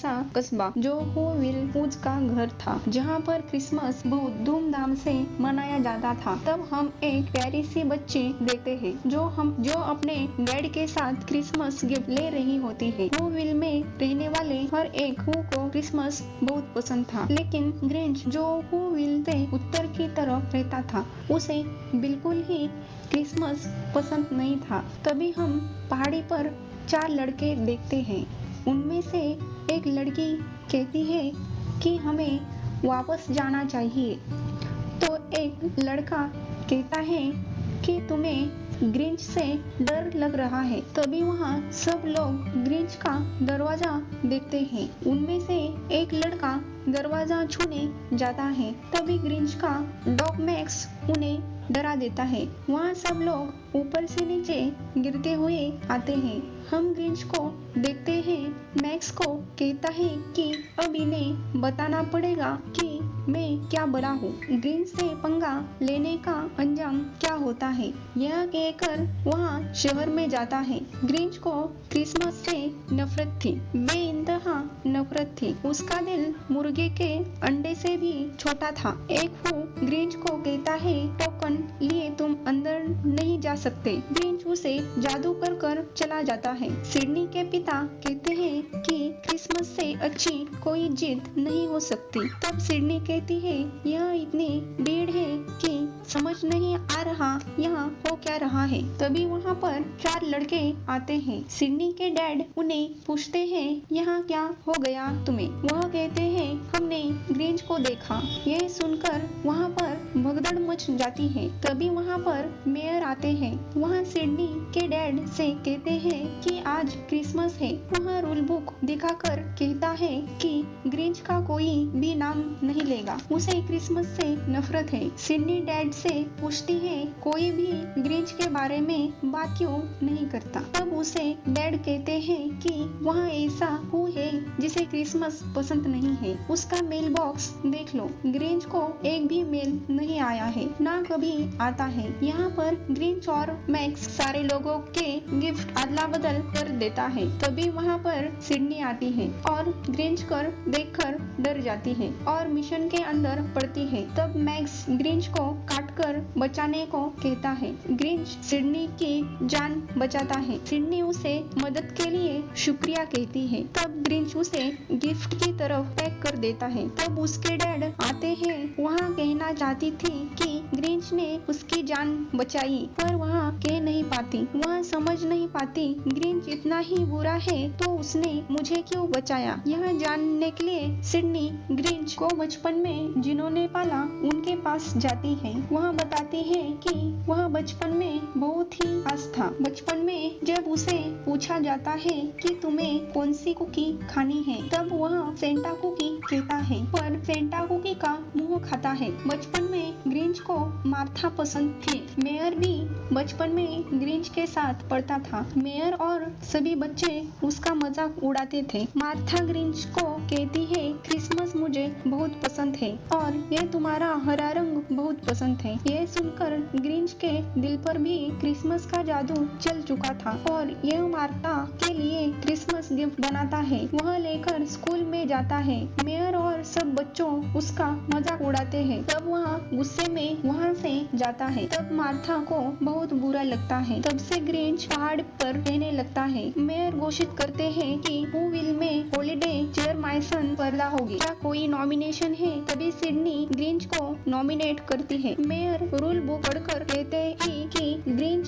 ऐसा कस्बा जो हूविल वुड्स का घर था, जहाँ पर क्रिसमस बहुत धूमधाम से मनाया जाता था। तब हम एक प्यारी सी बच्ची देखते हैं जो अपने डैड के साथ क्रिसमस गिफ्ट ले रही होती है। हूविल में रहने वाले हर एक हू को क्रिसमस बहुत पसंद था, लेकिन ग्रिंच जो हूविल से उत्तर की तरफ रहता था, उसे बिल्कुल ही क्रिसमस पसंद नहीं था। तभी हम पहाड़ी पर 4 लड़के देखते हैं। उनमें से एक लड़की कहती है कि हमें वापस जाना चाहिए, तो एक लड़का कहता है कि तुम्हें ग्रिंच से डर लग रहा है। तभी वहाँ सब लोग ग्रिंच का दरवाजा देखते हैं। उनमें से एक लड़का दरवाजा छूने जाता है, तभी ग्रिंच का डॉग मैक्स उन्हें डरा देता है। वहाँ सब लोग ऊपर से नीचे गिरते हुए आते हैं। हम ग्रिंच को देखते हैं। मैक्स को कहता है कि अब इन्हें बताना पड़ेगा कि मैं क्या बड़ा हूँ। ग्रिंच से पंगा लेने का अंजाम क्या होता है, यह कहकर वहाँ शहर में जाता है। ग्रिंच को क्रिसमस से नफरत थी, बेइंतहा नफरत थी। उसका दिल मुर्गे के अंडे से भी छोटा था। एक हू ग्रिंच को कहता है, टोकन लिए तुम अंदर नहीं जा सकते। ग्रिंच उसे जादू कर चला जाता है। सिडनी के पिता कहते हैं कि क्रिसमस से अच्छी कोई जीत नहीं हो सकती। तब सिडनी कहती है, यह इतनी भीड़ है कि समझ नहीं आ रहा यहाँ हो क्या रहा है। तभी वहाँ पर 4 लड़के आते हैं। सिडनी के डैड उन्हें पूछते हैं, यहाँ क्या हो गया तुम्हें? वह कहते हैं, हमने ग्रिंच को देखा। यह सुनकर वहाँ पर भगदड़ मच जाती है। तभी वहाँ पर मेयर आते हैं। वहाँ सिडनी के डैड से कहते हैं कि आज क्रिसमस है। वह रूल बुक दिखाकर कहता है कि ग्रिंच का कोई भी नाम नहीं लेगा, उसे क्रिसमस से नफरत है। सिडनी डैड से पूछती है, कोई भी ग्रिंच के बारे में बात क्यों नहीं करता? तब उसे डैड कहते हैं कि वहाँ ऐसा हू है जिसे क्रिसमस पसंद नहीं है। उसका मेल बॉक्स देख लो, ग्रिंच को एक भी मेल नहीं आया है, ना कभी आता है। यहाँ पर ग्रिंच और मैक्स सारे लोगों के गिफ्ट अदला बदल कर देता है। तभी वहाँ पर सिडनी आती है और ग्रिंच कर देखकर डर जाती है और मिशन के अंदर पड़ती है। तब मैक्स ग्रिंच को काटकर बचाने को कहता है। ग्रिंच सिडनी की जान बचाता है। सिडनी उसे मदद के लिए शुक्रिया कहती है। तब ग्रिंच उसे गिफ्ट की तरफ पैक कर देता है। तब उसके डैड आते हैं। वहाँ कहना चाहती थी कि ग्रिंच ने उसकी जान बचाई, पर वहाँ कह नहीं पाती। वहाँ समझ नहीं पाती ग्रिंच इतना ही बुरा है तो उसने मुझे क्यों बचाया। यह जानने के लिए सिडनी ग्रिंच को बचपन में जिन्होंने पाला उनके पास जाती है। वह बताती है कि वह बचपन में बहुत ही खास था। बचपन में जब उसे पूछा जाता है कि तुम्हें कौन सी कुकी खानी है, तब वह सेंटा कुकी कहता है, पर सेंटा कुकी का मुंह खाता है। बचपन में ग्रिंच को मार्था पसंद थी। मेयर भी बचपन में ग्रिंच के साथ पढ़ता था। मेयर और सभी बच्चे उसका मजाक उड़ाते थे। मार्था ग्रिंच को कहती है, क्रिसमस मुझे बहुत पसंद है और यह तुम्हारा हरा रंग बहुत पसंद है। यह सुनकर ग्रिंच के दिल पर भी क्रिसमस का जादू चल चुका था और यह मार्था के लिए क्रिसमस गिफ्ट बनाता है। वह लेकर स्कूल में जाता है। मेयर और सब बच्चों उसका मजाक उड़ाते हैं। तब वह गुस्से में वहाँ से जाता है। तब मार्था को बहुत बुरा लगता है। तब से ग्रिंच पहाड़ पर रहने लगता है। मेयर घोषित करते हैं कि हूविल में हॉलिडे चेयरमैन पैदा होगी। क्या कोई नॉमिनेशन है? तभी सिडनी ग्रिंच को नॉमिनेट करती है। मेयर रूल बुक पढ़कर कहते हैं कि ग्रिंच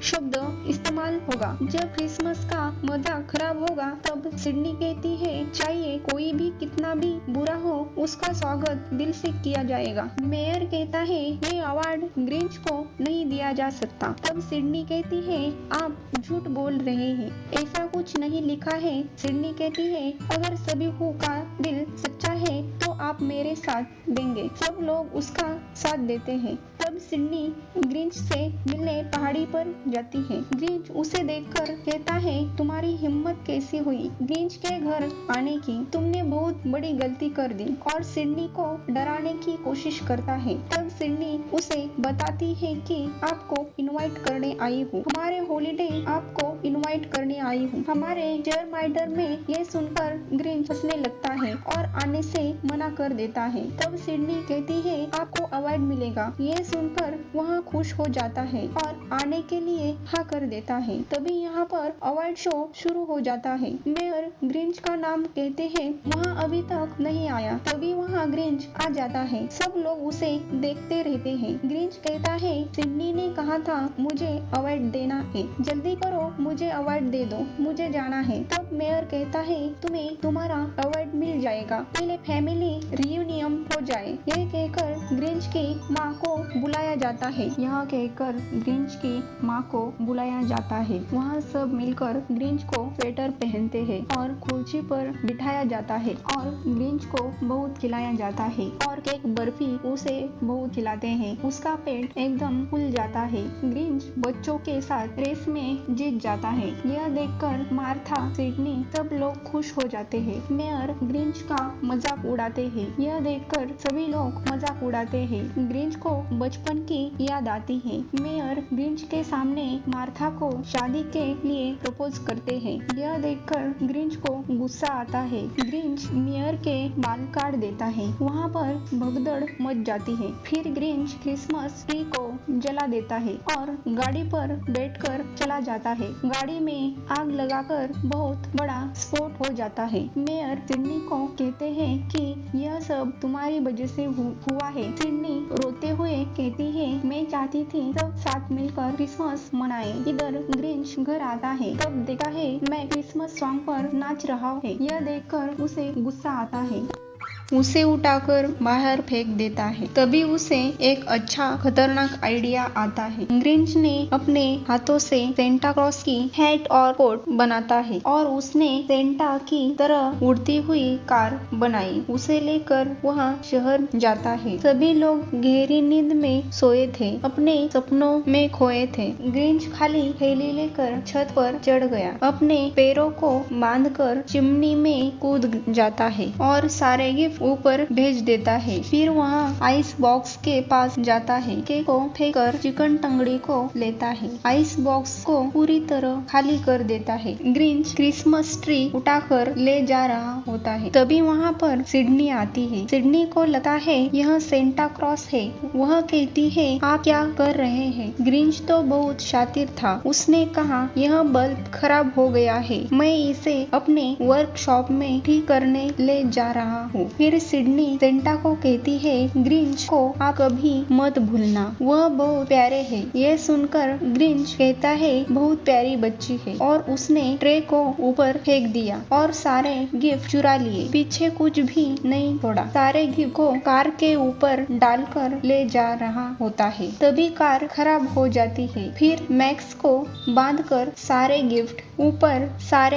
शब्द इस्तेमाल होगा जब क्रिसमस का मजाक खराब होगा। तब सिडनी कहती है, चाहिए कोई भी कितना भी बुरा हो, उसका स्वागत दिल से किया जाएगा। मेयर कहता है, ये अवार्ड ग्रिंच को नहीं दिया जा सकता। तब सिडनी कहती है, आप झूठ बोल रहे हैं, ऐसा कुछ नहीं लिखा है। सिडनी कहती है, अगर सभी हू का दिल सच्चा है तो आप मेरे साथ देंगे। सब लोग उसका साथ देते हैं। तब सिडनी ग्रिंच से मिलने पहाड़ी पर जाती है। ग्रिंच उसे देखकर कहता है, तुम्हारी हिम्मत कैसी हुई ग्रिंच के घर आने की? तुमने बहुत बड़ी गलती कर दी। और सिडनी को डराने की कोशिश करता है। तब सिडनी उसे बताती है कि आपको इनवाइट करने आई हूँ, हमारे हॉलिडे आपको इनवाइट करने आई हूँ, हमारे जेरमाइडर में। ये सुनकर ग्रिंच हंसने लगता है और आने से मना कर देता है। तब सिडनी कहती है, आपको अवार्ड मिलेगा। ये सुनकर वहाँ खुश हो जाता है और आने के लिए हाँ कर देता है। तभी यहाँ पर अवार्ड शो शुरू हो जाता है। मेयर ग्रिंच का नाम कहते हैं, वहाँ अभी तक नहीं आया। तभी वहाँ ग्रिंच आ जाता है। सब लोग उसे देखते रहते हैं। ग्रिंच कहता है, सिडनी ने कहा था मुझे अवार्ड देना है, जल्दी करो, मुझे अवार्ड दे दो, मुझे जाना है। तब मेयर कहता है, तुम्हें तुम्हारा अवार्ड मिल जाएगा, पहले फैमिली रियूनियन हो जाए। यह कहकर ग्रिंच की माँ को बुलाया जाता है। यह कहकर ग्रिंच की माँ को बुलाया जाता है। वहाँ सब मिलकर ग्रिंच को स्वेटर पहनते हैं और कुर्सी पर बिठाया जाता है और ग्रिंच को बहुत खिलाया जाता है और केक बर्फी उसे बहुत खिलाते हैं। उसका पेट एकदम फूल जाता है। ग्रिंच बच्चों के साथ रेस में जीत जाता है। यह देखकर मार्था, सिडनी सब लोग खुश हो जाते हैं। मेयर ग्रिंच का मजाक उड़ाते हैं। यह देखकर सभी लोग मजाक उड़ाते हैं। ग्रिंच को बचपन की याद आती है। मेयर ग्रिंच के सामने मार्था को शादी के लिए प्रपोज करते हैं। यह देखकर ग्रिंच को गुस्सा आता है। ग्रिंच मेयर के बाल काट देता है। वहाँ पर भगदड़ मच जाती है। फिर ग्रिंच क्रिसमस ट्री को जला देता है और गाड़ी पर बैठकर चला जाता है। गाड़ी में आग लगाकर बहुत बड़ा स्फोट हो जाता है। मेयर सिडनी को कहते हैं कि यह सब तुम्हारी वजह से हुआ है। सिडनी रोते हुए कहती है, मैं चाहती थी सब साथ मिलकर क्रिसमस मनाए। इधर ग्रिंच घर आता है। तब देखा है मैं क्रिसमस सॉन्ग पर नाच रहा है। यह देखकर उसे गुस्सा आता है। उसे उठाकर बाहर फेंक देता है। तभी उसे एक अच्छा खतरनाक आइडिया आता है। ग्रिंच ने अपने हाथों से सेंटा क्लॉज की हैट और कोट बनाता है और उसने सेंटा की तरह उड़ती हुई कार बनाई। उसे लेकर वहाँ शहर जाता है। सभी लोग गहरी नींद में सोए थे, अपने सपनों में खोए थे। ग्रिंच खाली थैली लेकर छत पर चढ़ गया, अपने पैरों को बांधकर चिमनी में कूद जाता है और सारे गिफ्ट ऊपर भेज देता है। फिर वहाँ आइस बॉक्स के पास जाता है। केक को फेंककर चिकन टंगड़ी को लेता है। आइस बॉक्स को पूरी तरह खाली कर देता है। ग्रिंच क्रिसमस ट्री उठाकर ले जा रहा होता है। तभी वहाँ पर सिडनी आती है। सिडनी को लगता है यह सेंटा क्लॉज है। वह कहती है, आप क्या कर रहे हैं? ग्रिंच तो बहुत शातिर था। उसने कहा, यह बल्ब खराब हो गया है, मैं इसे अपने वर्कशॉप में ठीक करने ले जा रहा हूँ। फिर सिडनी सेंटा को कहती है, ग्रिंच को आप कभी मत भूलना, वह बहुत प्यारे है। यह सुनकर ग्रिंच कहता है, बहुत प्यारी बच्ची है, और उसने ट्रे को ऊपर फेंक दिया और सारे गिफ्ट चुरा लिए। पीछे कुछ भी नहीं छोड़ा। सारे गिफ्ट को कार के ऊपर डालकर ले जा रहा होता है। तभी कार खराब हो जाती है। फिर मैक्स को बांधकर सारे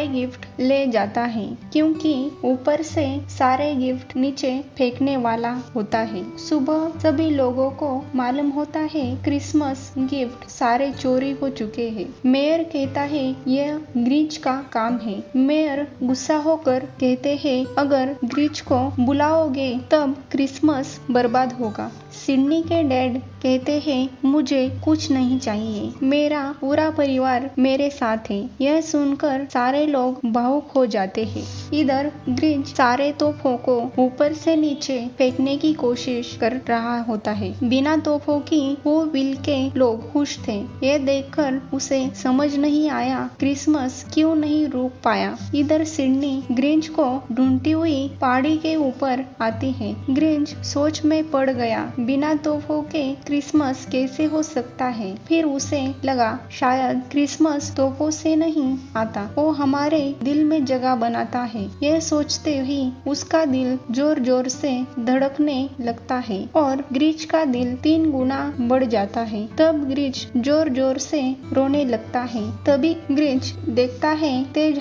गिफ्ट ले जाता है, क्योंकि ऊपर से सारे गिफ्ट नीचे फेंकने वाला होता है। सुबह सभी लोगों को मालूम होता है क्रिसमस गिफ्ट सारे चोरी हो चुके हैं। मेयर कहता है, यह ग्रिंच का काम है। मेयर गुस्सा होकर कहते हैं, अगर ग्रिंच को बुलाओगे तब क्रिसमस बर्बाद होगा। सिडनी के डैड कहते हैं, मुझे कुछ नहीं चाहिए, मेरा पूरा परिवार मेरे साथ है। यह सुनकर सारे लोग भावुक हो जाते हैं। इधर ग्रिंच सारे तोहफों को ऊपर से नीचे फेंकने की कोशिश कर रहा होता है। बिना तोहफों की वो विल के लोग खुश थे। ये देखकर उसे समझ नहीं आया क्रिसमस क्यों नहीं रुक पाया। इधर सिडनी ग्रिंच को ढूंढती हुई पहाड़ी के ऊपर आती है। ग्रिंच सोच में पड़ गया। बिना तोहफों के क्रिसमस कैसे हो सकता है। फिर उसे लगा शायद क्रिसमस तोपों से नहीं आता, वो हमारे दिल में जगह बनाता है। यह सोचते ही उसका दिल जोर जोर से धड़कने लगता है और ग्रिच का दिल 3 गुना बढ़ जाता है। तब ग्रिच जोर जोर से रोने लगता है। तभी ग्रिच देखता है तेज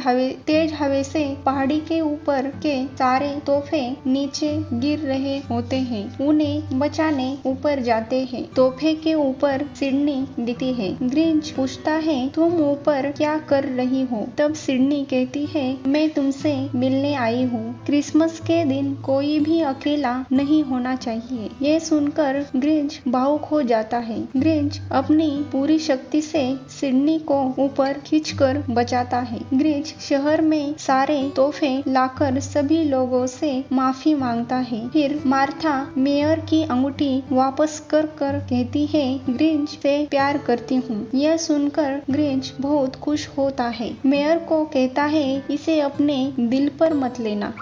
हवा से पहाड़ी के ऊपर के सारे तोहफे नीचे गिर रहे होते हैं। उन्हें बचाने ऊपर जाते हैं। तोहफे के ऊपर सिडनी दिखती है। ग्रिच पूछता है तुम ऊपर क्या कर रही हो। तब सिडनी कहती है मैं तुमसे मिलने आई हूँ। क्रिसमस के दिन कोई भी अकेला नहीं होना चाहिए। ये सुनकर ग्रिच भावुक हो जाता है। ग्रिच अपनी पूरी शक्ति से सिडनी को ऊपर खींचकर बचाता है। ग्रिच शहर में सारे तोहफे लाकर सभी लोगों से माफी मांगता है। फिर मार्था मेयर की अंगूठी वापस कर कहती है ग्रिच से प्यार करती हूँ। यह सुनकर ग्रिच बहुत खुश होता है। मेयर को कहता है इसे अपने दिल पर मत लेना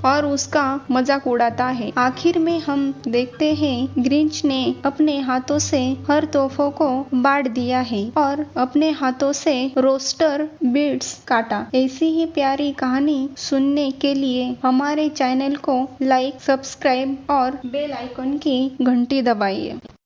और उसका मजाक उड़ाता है। आखिर में हम देखते हैं ग्रिच ने अपने हाथों से हर तोहफों को बांट दिया है और अपने हाथों से रोस्टर बीट्स काटा। ऐसी ही प्यारी कहानी सुनने के लिए हमारे चैनल को लाइक, सब्सक्राइब और बेल आइकन की घंटी दबाइए।